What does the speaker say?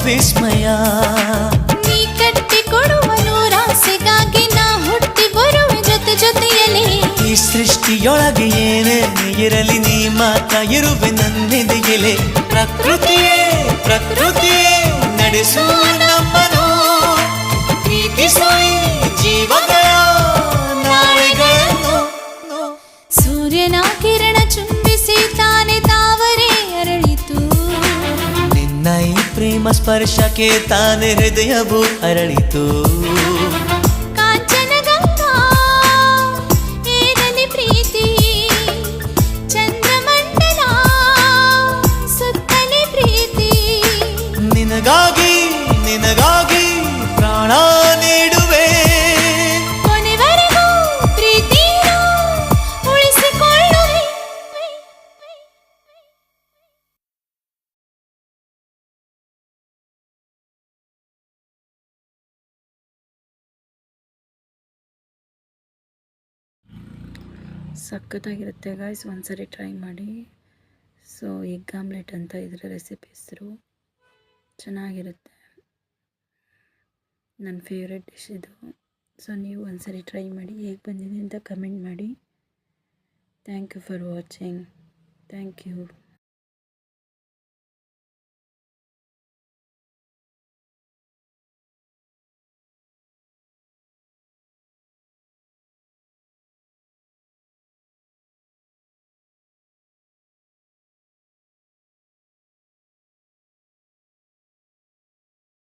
ವಿಸ್ಮಯ. ನೀ ಕಟ್ಟಿ ಕೊಡುವ ನೂರಾಸೆಗಾಗಿ ನಾ ಹುಟ್ಟಿ ಬರುವೆ ಜೊತೆ ಜೊತೆಯಲ್ಲಿ. ಈ ಸೃಷ್ಟಿಯೊಳಗೆ ಏನೇ ಇರಲಿ ನೀ ಮಾತ್ರ ಇರುವೆ ನನ್ನೆದೆಯಲೆ. ಪ್ರಕೃತಿಯೇ ಪ್ರಕೃತಿಯೇ ನಡೆಸು ನಮ್ಮನು, ಪ್ರೀತಿಸು ಈ ಜೀವಗಳ ನಾಳೆಗಳನ್ನು. ಸೂರ್ಯನ ಕಿರಣ ಚುಂಬಿಸಿ ತಾನೆ ತಾವರೆ ಅರಳಿತು. ನಿನ್ನ ಈ ಪ್ರೇಮ ಸ್ಪರ್ಶಕ್ಕೆ ತಾನೆ ಹೃದಯವು ಅರಳಿತು. ಕಾಂಚನ ಗಂಗಾ ಏರಲಿ ಪ್ರೀತಿ, ಚಂದ್ರಮಂಡಲ ಸುತ್ತಲಿ ಪ್ರೀತಿ. ನಿನಗಾಗಿ ನಿನಗಾಗಿ ಪ್ರಾಣ ನೀಡುವೆ. ಕೊನೆವರೆಗೂ ಪ್ರೀತಿಯ ಉಳಿಸಿಕೊಳ್ಳುವೆ. ಸಖತ್ತಾಗಿರುತ್ತೆ ಗಾಯ್ಸ್, ಒಂದ್ಸರಿ ಟ್ರೈ ಮಾಡಿ. ಸೊ ಎಗ್ ಆಮ್ಲೆಟ್ ಅಂತ ಇದರ ರೆಸಿಪಿ ಹೆಸರು. ಚೆನ್ನಾಗಿರುತ್ತೆ, ನನ್ನ ಫೇವ್ರೆಟ್ ಡಿಶ್ ಇದು. ಸೊ ನೀವು ಒಂದ್ಸರಿ ಟ್ರೈ ಮಾಡಿ, ಹೇಗೆ ಬಂದಿದೆ ಅಂತ ಕಮೆಂಟ್ ಮಾಡಿ. Thank you for watching. Thank you.